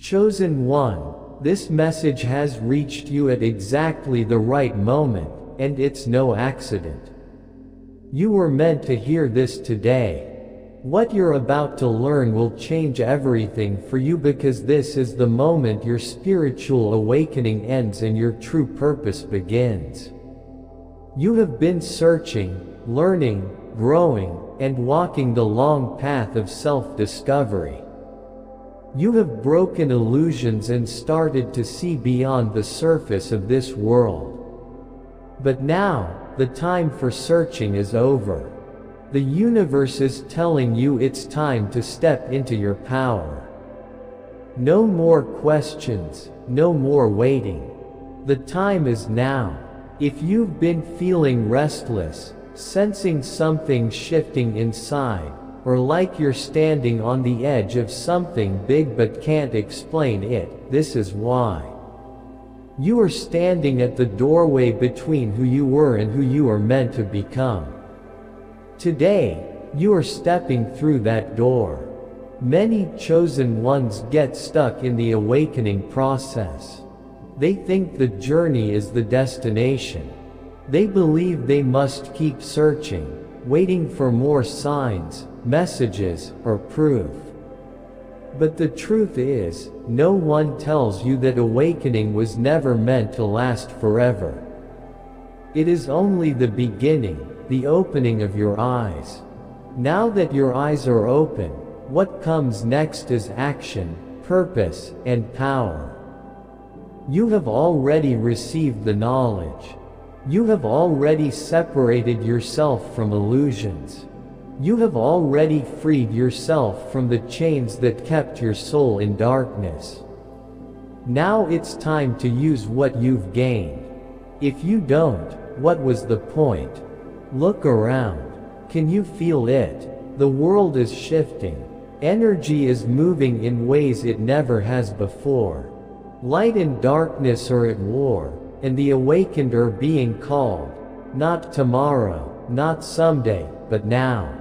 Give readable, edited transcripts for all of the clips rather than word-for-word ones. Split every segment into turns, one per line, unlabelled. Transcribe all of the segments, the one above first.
Chosen one, this message has reached you at exactly the right moment, and it's no accident. You were meant to hear this today. What you're about to learn will change everything for you, because this is the moment your spiritual awakening ends and your true purpose begins. You have been searching, learning, growing, and walking the long path of self-discovery. You have broken illusions and started to see beyond the surface of this world. But now, the time for searching is over. The universe is telling you it's time to step into your power. No more questions, no more waiting. The time is now. If you've been feeling restless, sensing something shifting inside, or like you're standing on the edge of something big but can't explain it, this is why. You are standing at the doorway between who you were and who you are meant to become. Today, you are stepping through that door. Many chosen ones get stuck in the awakening process. They think the journey is the destination. They believe they must keep searching, waiting for more signs, messages, or proof. But the truth is, no one tells you that awakening was never meant to last forever. It is only the beginning, the opening of your eyes. Now that your eyes are open, what comes next is action, purpose, and power. You have already received the knowledge. You have already separated yourself from illusions. You have already freed yourself from the chains that kept your soul in darkness. Now it's time to use what you've gained. If you don't, what was the point? Look around. Can you feel it? The world is shifting. Energy is moving in ways it never has before. Light and darkness are at war, and the awakened are being called. Not tomorrow, not someday, but now.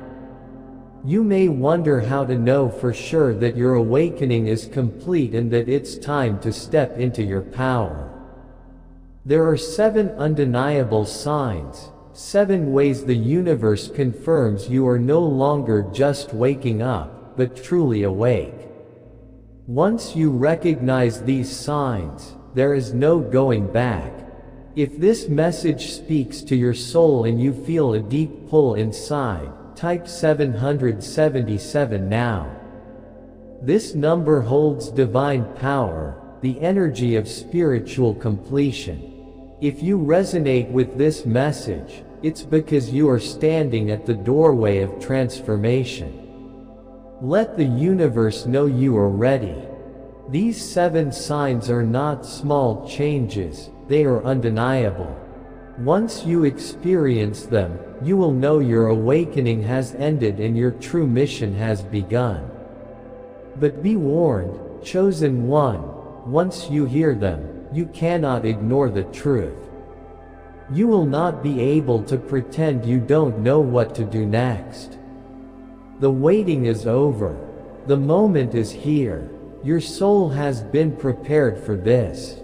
You may wonder how to know for sure that your awakening is complete and that it's time to step into your power. There are 7 undeniable signs, 7 ways the universe confirms you are no longer just waking up, but truly awake. Once you recognize these signs, there is no going back. If this message speaks to your soul and you feel a deep pull inside, type 777 now. This number holds divine power, the energy of spiritual completion. If you resonate with this message, it's because you are standing at the doorway of transformation. Let the universe know you are ready. These 7 signs are not small changes, they are undeniable. Once you experience them, you will know your awakening has ended and your true mission has begun. But be warned, chosen one, once you hear them, you cannot ignore the truth. You will not be able to pretend you don't know what to do next. The waiting is over. The moment is here. Your soul has been prepared for this.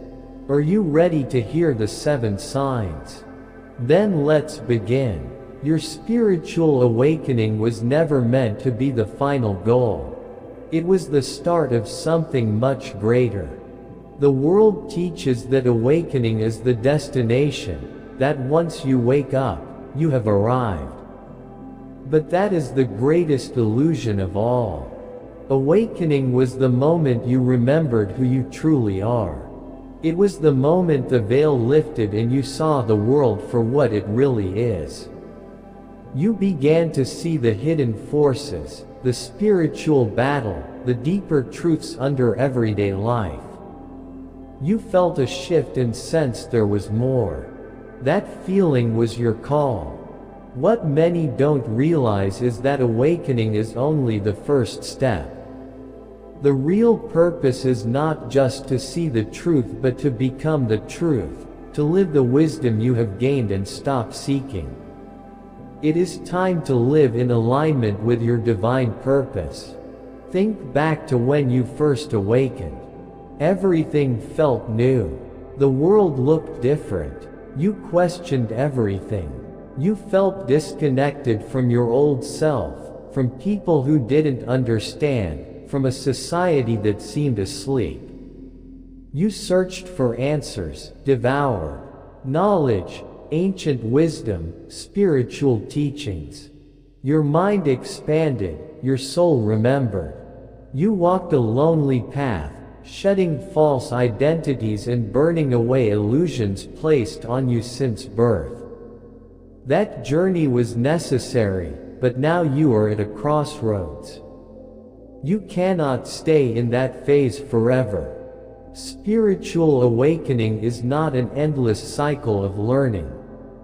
Are you ready to hear the 7 signs? Then let's begin. Your spiritual awakening was never meant to be the final goal. It was the start of something much greater. The world teaches that awakening is the destination, that once you wake up, you have arrived. But that is the greatest illusion of all. Awakening was the moment you remembered who you truly are. It was the moment the veil lifted and you saw the world for what it really is. You began to see the hidden forces, the spiritual battle, the deeper truths under everyday life. You felt a shift and sensed there was more. That feeling was your call. What many don't realize is that awakening is only the first step. The real purpose is not just to see the truth but to become the truth, to live the wisdom you have gained and stop seeking. It is time to live in alignment with your divine purpose. Think back to when you first awakened. Everything felt new. The world looked different. You questioned everything. You felt disconnected from your old self, from people who didn't understand, from a society that seemed asleep. You searched for answers, devoured knowledge, ancient wisdom, spiritual teachings. Your mind expanded, your soul remembered. You walked a lonely path, shedding false identities and burning away illusions placed on you since birth. That journey was necessary, but now you are at a crossroads. You cannot stay in that phase forever. Spiritual awakening is not an endless cycle of learning.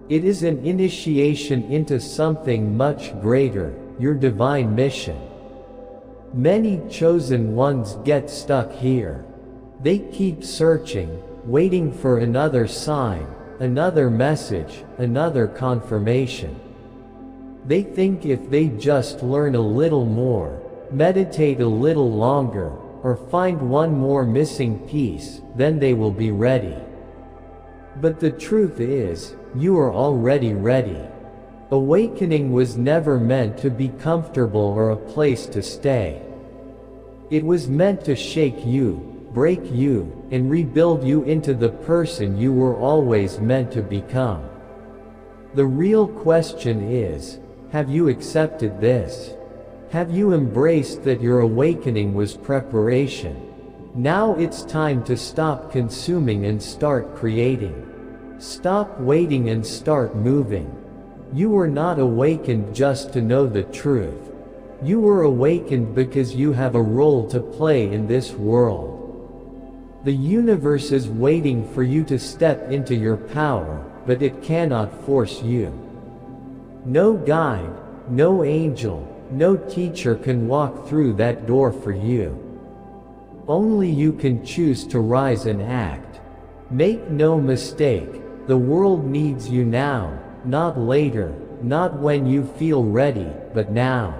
It is an initiation into something much greater, your divine mission. Many chosen ones get stuck here. They keep searching, waiting for another sign, another message, another confirmation. They think if they just learn a little more, meditate a little longer, or find one more missing piece, then they will be ready. But the truth is, you are already ready. Awakening was never meant to be comfortable or a place to stay. It was meant to shake you, break you, and rebuild you into the person you were always meant to become. The real question is, have you accepted this? Have you embraced that your awakening was preparation? Now it's time to stop consuming and start creating. Stop waiting and start moving. You were not awakened just to know the truth. You were awakened because you have a role to play in this world. The universe is waiting for you to step into your power, but it cannot force you. No guide, no angel, no teacher can walk through that door for you. Only you can choose to rise and act. Make no mistake, the world needs you now, not later, not when you feel ready, but now.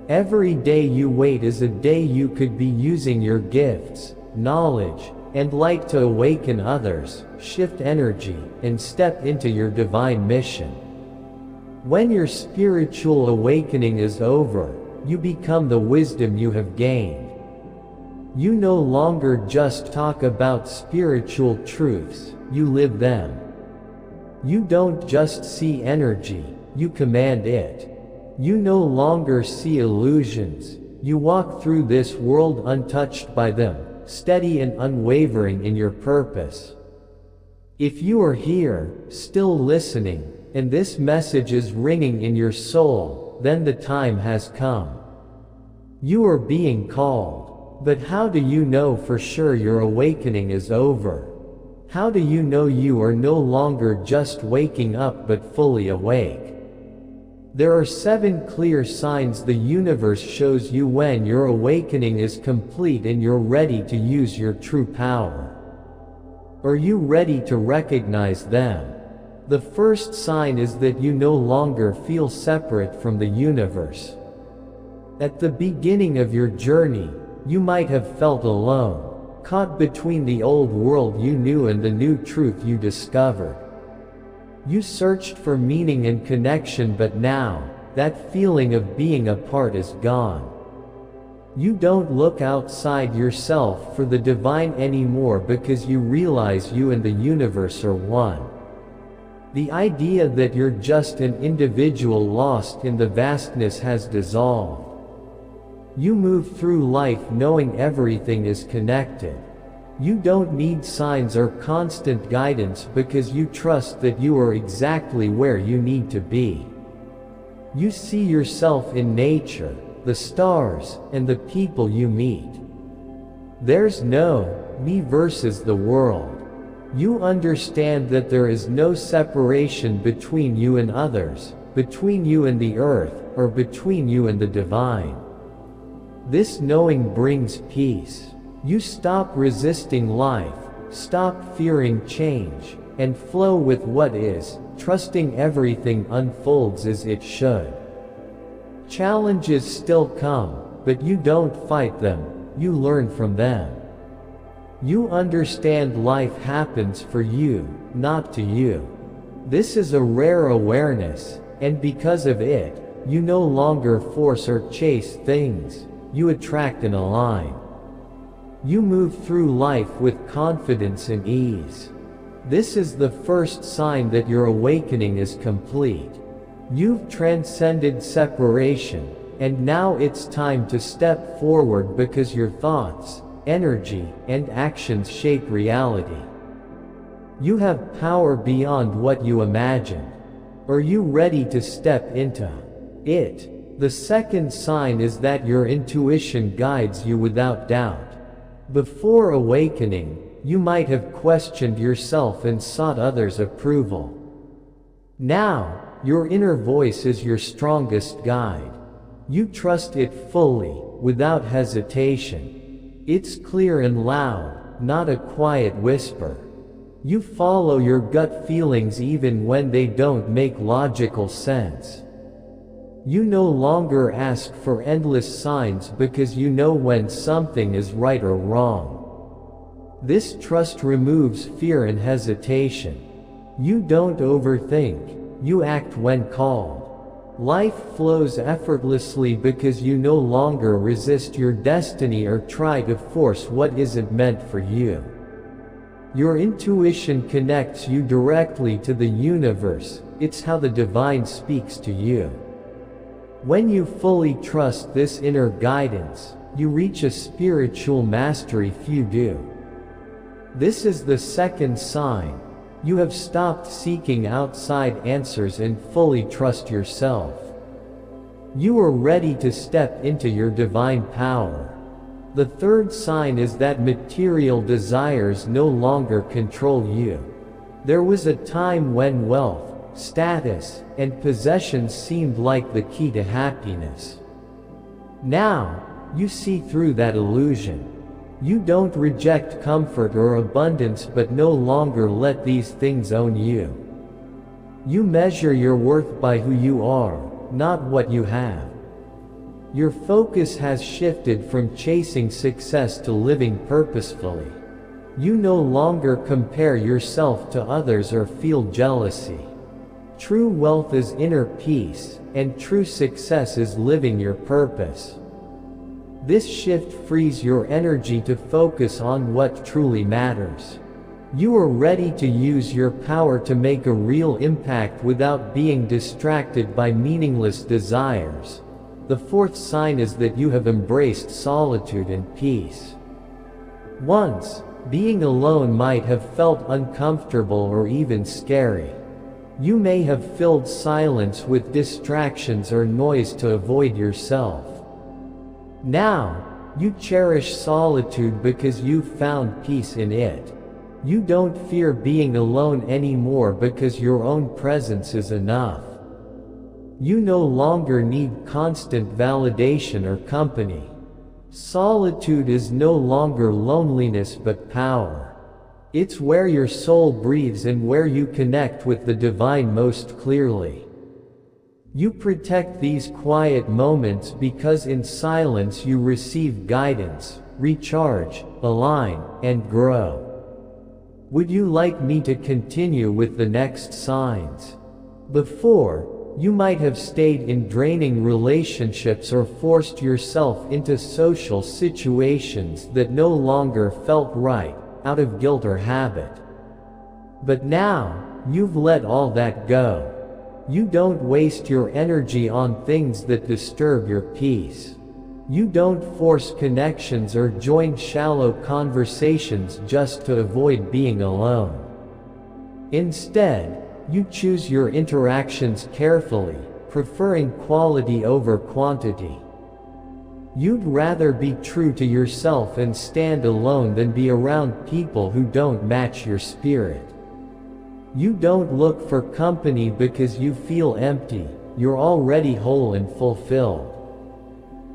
Every day you wait is a day you could be using your gifts, knowledge, and light to awaken others, shift energy, and step into your divine mission. When your spiritual awakening is over, you become the wisdom you have gained. You no longer just talk about spiritual truths, you live them. You don't just see energy, you command it. You no longer see illusions, you walk through this world untouched by them, steady and unwavering in your purpose. If you are here, still listening, and this message is ringing in your soul, then the time has come. You are being called. But how do you know for sure your awakening is over? How do you know you are no longer just waking up but fully awake? There are 7 clear signs the universe shows you when your awakening is complete and you're ready to use your true power. Are you ready to recognize them? The first sign is that you no longer feel separate from the universe. At the beginning of your journey, you might have felt alone, caught between the old world you knew and the new truth you discovered. You searched for meaning and connection, but now, that feeling of being apart is gone. You don't look outside yourself for the divine anymore because you realize you and the universe are one. The idea that you're just an individual lost in the vastness has dissolved. You move through life knowing everything is connected. You don't need signs or constant guidance because you trust that you are exactly where you need to be. You see yourself in nature, the stars, and the people you meet. There's no me versus the world. You understand that there is no separation between you and others, between you and the earth, or between you and the divine. This knowing brings peace. You stop resisting life, stop fearing change, and flow with what is, trusting everything unfolds as it should. Challenges still come, but you don't fight them, you learn from them. You understand life happens for you, not to you. This is a rare awareness, and because of it, you no longer force or chase things, you attract and align. You move through life with confidence and ease. This is the first sign that your awakening is complete. You've transcended separation, and now it's time to step forward because your thoughts, energy, and actions shape reality. You have power beyond what you imagined. Are you ready to step into it? The second sign is that your intuition guides you without doubt. Before awakening, you might have questioned yourself and sought others' approval. Now, your inner voice is your strongest guide. You trust it fully, without hesitation. It's clear and loud, not a quiet whisper. You follow your gut feelings even when they don't make logical sense. You no longer ask for endless signs because you know when something is right or wrong. This trust removes fear and hesitation. You don't overthink, you act when called. Life flows effortlessly because you no longer resist your destiny or try to force what isn't meant for you. Your intuition connects you directly to the universe, it's how the divine speaks to you. When you fully trust this inner guidance, you reach a spiritual mastery few do. This is the second sign. You have stopped seeking outside answers and fully trust yourself. You are ready to step into your divine power. The third sign is that material desires no longer control you. There was a time when wealth, status, and possessions seemed like the key to happiness. Now, you see through that illusion. You don't reject comfort or abundance but no longer let these things own you. You measure your worth by who you are, not what you have. Your focus has shifted from chasing success to living purposefully. You no longer compare yourself to others or feel jealousy. True wealth is inner peace, and true success is living your purpose. This shift frees your energy to focus on what truly matters. You are ready to use your power to make a real impact without being distracted by meaningless desires. The fourth sign is that you have embraced solitude and peace. Once, being alone might have felt uncomfortable or even scary. You may have filled silence with distractions or noise to avoid yourself. Now, you cherish solitude because you've found peace in it. You don't fear being alone anymore because your own presence is enough. You no longer need constant validation or company. Solitude is no longer loneliness but power. It's where your soul breathes and where you connect with the divine most clearly. You protect these quiet moments because in silence you receive guidance, recharge, align, and grow. Would you like me to continue with the next signs? Before, you might have stayed in draining relationships or forced yourself into social situations that no longer felt right, out of guilt or habit. But now, you've let all that go. You don't waste your energy on things that disturb your peace. You don't force connections or join shallow conversations just to avoid being alone. Instead, you choose your interactions carefully, preferring quality over quantity. You'd rather be true to yourself and stand alone than be around people who don't match your spirit. You don't look for company because you feel empty, you're already whole and fulfilled.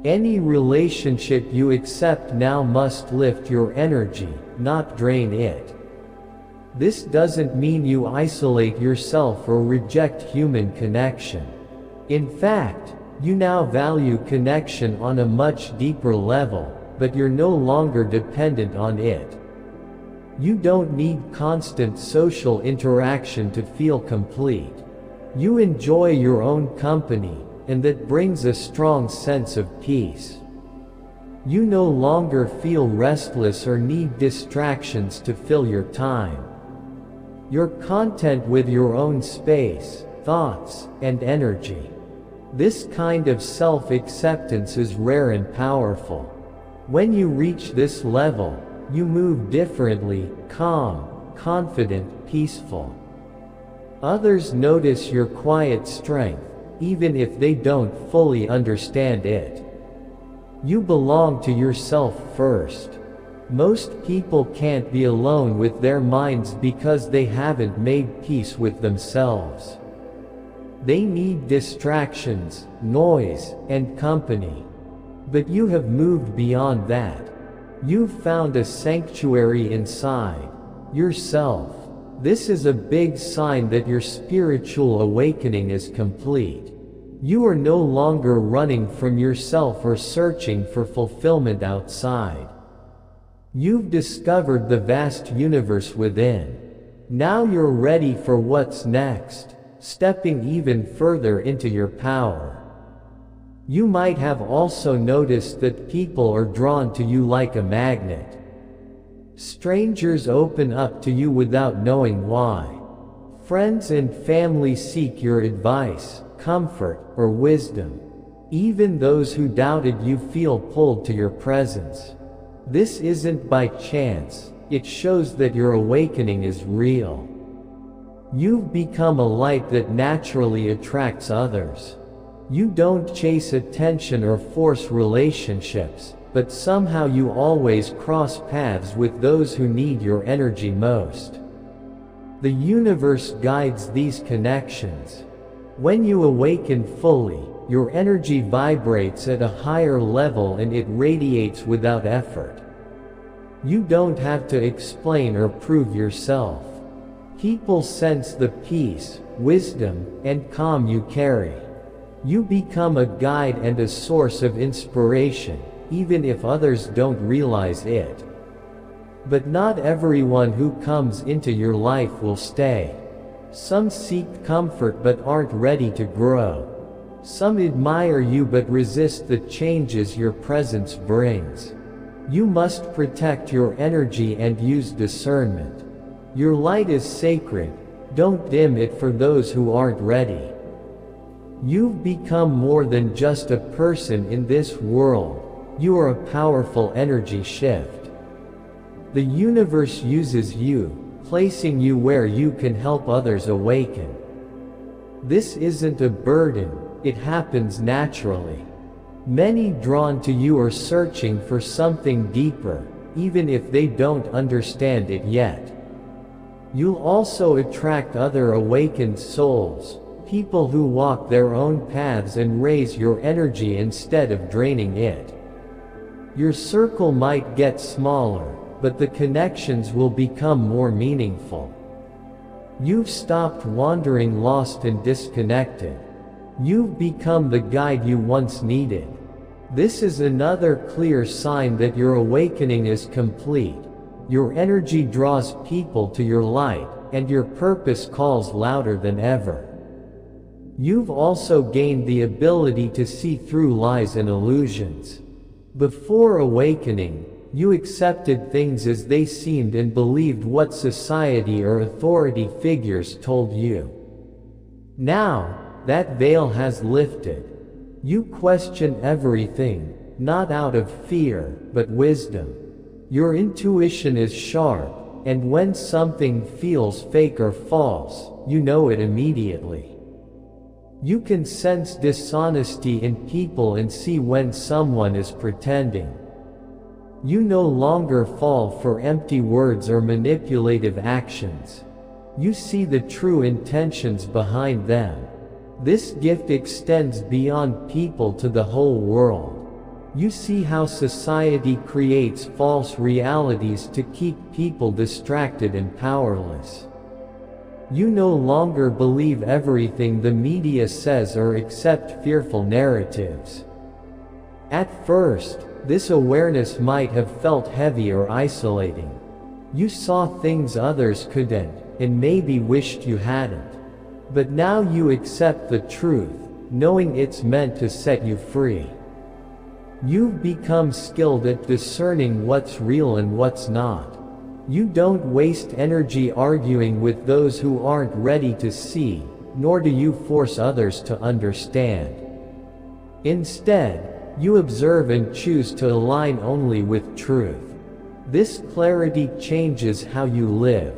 Any relationship you accept now must lift your energy, not drain it. This doesn't mean you isolate yourself or reject human connection. In fact, you now value connection on a much deeper level, but you're no longer dependent on it. You don't need constant social interaction to feel complete. You enjoy your own company, and that brings a strong sense of peace. You no longer feel restless or need distractions to fill your time. You're content with your own space, thoughts, and energy. This kind of self-acceptance is rare and powerful. When you reach this level, you move differently, calm, confident, peaceful. Others notice your quiet strength, even if they don't fully understand it. You belong to yourself first. Most people can't be alone with their minds because they haven't made peace with themselves. They need distractions, noise, and company. But you have moved beyond that. You've found a sanctuary inside yourself. This is a big sign that your spiritual awakening is complete. You are no longer running from yourself or searching for fulfillment outside. You've discovered the vast universe within. Now you're ready for what's next, stepping even further into your power. You might have also noticed that people are drawn to you like a magnet. Strangers open up to you without knowing why. Friends and family seek your advice, comfort, or wisdom. Even those who doubted you feel pulled to your presence. This isn't by chance, it shows that your awakening is real. You've become a light that naturally attracts others. You don't chase attention or force relationships, but somehow you always cross paths with those who need your energy most. The universe guides these connections. When you awaken fully, your energy vibrates at a higher level and it radiates without effort. You don't have to explain or prove yourself. People sense the peace, wisdom, and calm you carry. You become a guide and a source of inspiration, even if others don't realize it. But not everyone who comes into your life will stay. Some seek comfort but aren't ready to grow. Some admire you but resist the changes your presence brings. You must protect your energy and use discernment. Your light is sacred, don't dim it for those who aren't ready. You've become more than just a person in this world, you are a powerful energy shift. The universe uses you, placing you where you can help others awaken. This isn't a burden, it happens naturally. Many drawn to you are searching for something deeper, even if they don't understand it yet. You'll also attract other awakened souls, people who walk their own paths and raise your energy instead of draining it. Your circle might get smaller, but the connections will become more meaningful. You've stopped wandering lost and disconnected. You've become the guide you once needed. This is another clear sign that your awakening is complete. Your energy draws people to your light, and your purpose calls louder than ever. You've also gained the ability to see through lies and illusions. Before awakening, you accepted things as they seemed and believed what society or authority figures told you. Now, that veil has lifted. You question everything, not out of fear, but wisdom. Your intuition is sharp, and when something feels fake or false, you know it immediately. You can sense dishonesty in people and see when someone is pretending. You no longer fall for empty words or manipulative actions. You see the true intentions behind them. This gift extends beyond people to the whole world. You see how society creates false realities to keep people distracted and powerless. You no longer believe everything the media says or accept fearful narratives. At first, this awareness might have felt heavy or isolating. You saw things others couldn't, and maybe wished you hadn't. But now you accept the truth, knowing it's meant to set you free. You've become skilled at discerning what's real and what's not. You don't waste energy arguing with those who aren't ready to see, nor do you force others to understand. Instead, you observe and choose to align only with truth. This clarity changes how you live.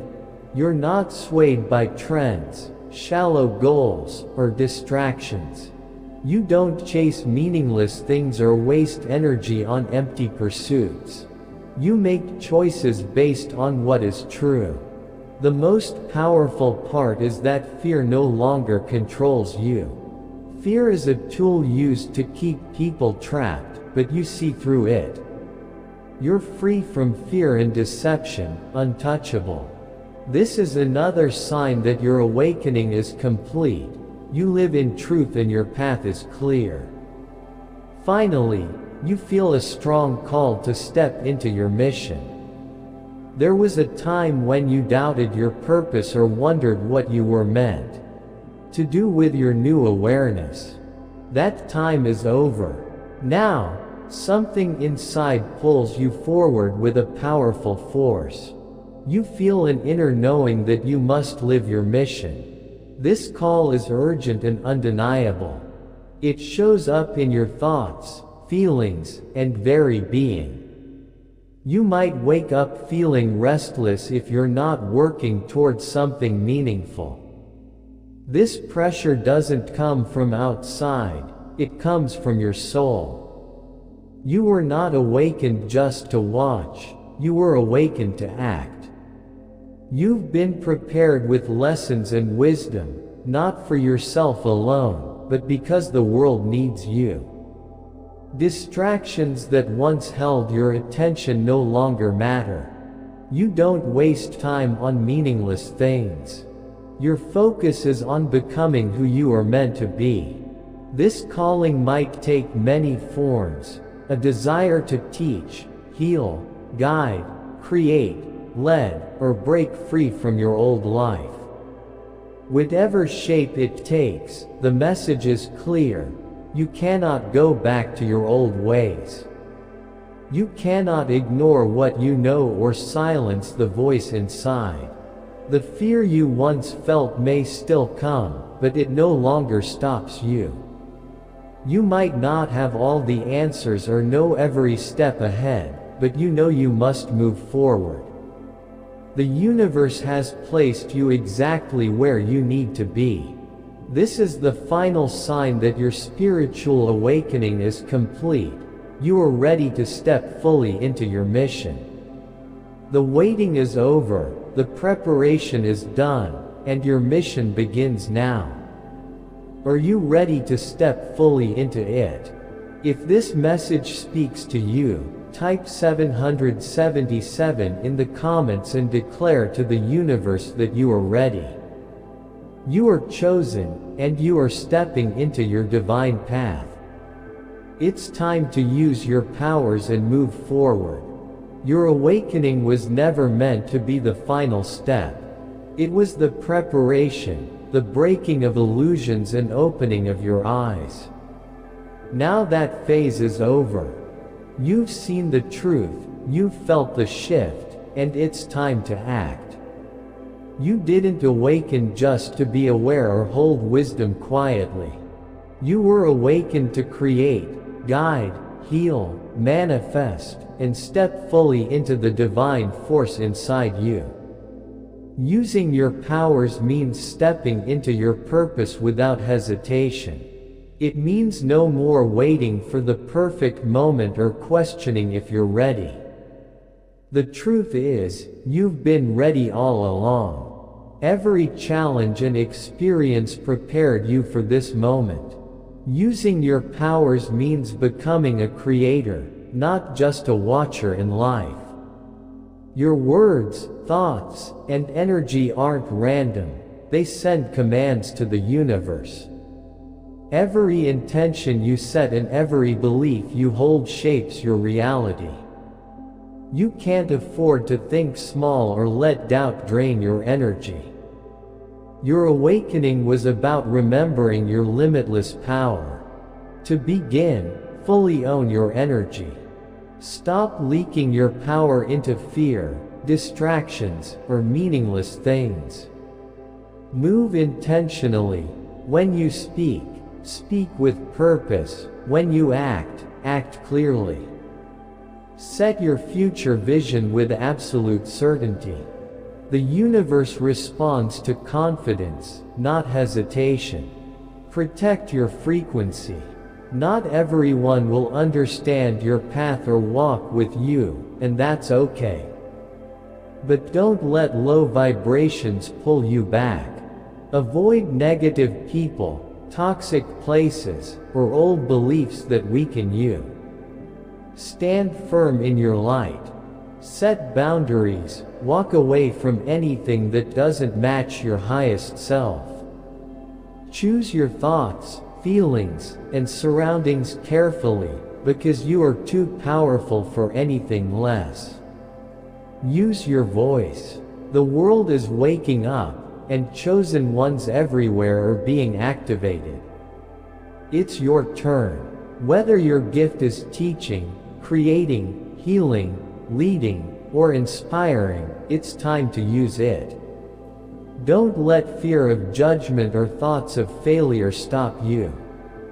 You're not swayed by trends, shallow goals, or distractions. You don't chase meaningless things or waste energy on empty pursuits. You make choices based on what is true. The most powerful part is that fear no longer controls you. Fear is a tool used to keep people trapped, but you see through it. You're free from fear and deception, untouchable. This is another sign that your awakening is complete. You live in truth and your path is clear. Finally, you feel a strong call to step into your mission. There was a time when you doubted your purpose or wondered what you were meant to do with your new awareness. That time is over. Now, something inside pulls you forward with a powerful force. You feel an inner knowing that you must live your mission. This call is urgent and undeniable. It shows up in your thoughts, feelings, and very being. You might wake up feeling restless if you're not working towards something meaningful. This pressure doesn't come from outside, it comes from your soul. You were not awakened just to watch, you were awakened to act. You've been prepared with lessons and wisdom, not for yourself alone, but because the world needs you. Distractions that once held your attention no longer matter. You don't waste time on meaningless things. Your focus is on becoming who you are meant to be. This calling might take many forms: a desire to teach, heal, guide, create, lead, or break free from your old life. Whatever shape it takes, the message is clear. You cannot go back to your old ways. You cannot ignore what you know or silence the voice inside. The fear you once felt may still come, but it no longer stops you. You might not have all the answers or know every step ahead, but you know you must move forward. The universe has placed you exactly where you need to be. This is the final sign that your spiritual awakening is complete. You are ready to step fully into your mission. The waiting is over, the preparation is done, and your mission begins now. Are you ready to step fully into it? If this message speaks to you, type 777 in the comments and declare to the universe that you are ready. You are chosen, and you are stepping into your divine path. It's time to use your powers and move forward. Your awakening was never meant to be the final step. It was the preparation, the breaking of illusions and opening of your eyes. Now that phase is over. You've seen the truth, you've felt the shift, and it's time to act. You didn't awaken just to be aware or hold wisdom quietly. You were awakened to create, guide, heal, manifest, and step fully into the divine force inside you. Using your powers means stepping into your purpose without hesitation. It means no more waiting for the perfect moment or questioning if you're ready. The truth is, you've been ready all along. Every challenge and experience prepared you for this moment. Using your powers means becoming a creator, not just a watcher in life. Your words, thoughts, and energy aren't random, they send commands to the universe. Every intention you set and every belief you hold shapes your reality. You can't afford to think small or let doubt drain your energy. Your awakening was about remembering your limitless power. To begin, fully own your energy. Stop leaking your power into fear, distractions, or meaningless things. Move intentionally. When you speak, speak with purpose. When you act, act clearly. Set your future vision with absolute certainty. The universe responds to confidence, not hesitation. Protect your frequency. Not everyone will understand your path or walk with you, and that's okay. But don't let low vibrations pull you back. Avoid negative people, toxic places, or old beliefs that weaken you. Stand firm in your light. Set boundaries, walk away from anything that doesn't match your highest self. Choose your thoughts, feelings, and surroundings carefully, because you are too powerful for anything less. Use your voice. The world is waking up, and chosen ones everywhere are being activated. It's your turn. Whether your gift is teaching, creating, healing, leading, or inspiring, it's time to use it. Don't let fear of judgment or thoughts of failure stop you.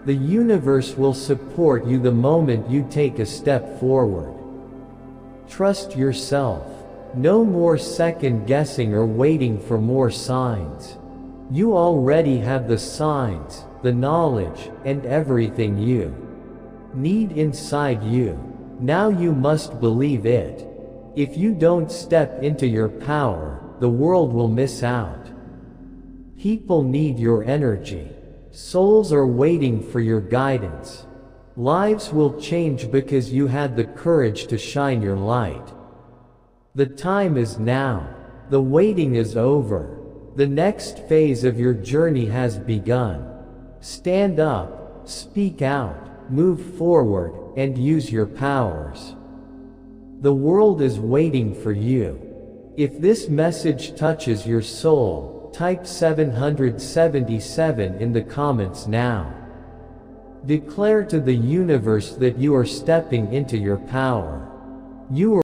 The universe will support you the moment you take a step forward. Trust yourself. No more second guessing or waiting for more signs. You already have the signs, the knowledge, and everything you need inside you. Now you must believe it. If you don't step into your power, the world will miss out. People need your energy. Souls are waiting for your guidance. Lives will change because you had the courage to shine your light. The time is now. The waiting is over. The next phase of your journey has begun. Stand up, speak out, move forward, and use your powers. The world is waiting for you. If this message touches your soul, type 777 in the comments now. Declare to the universe that you are stepping into your power. You are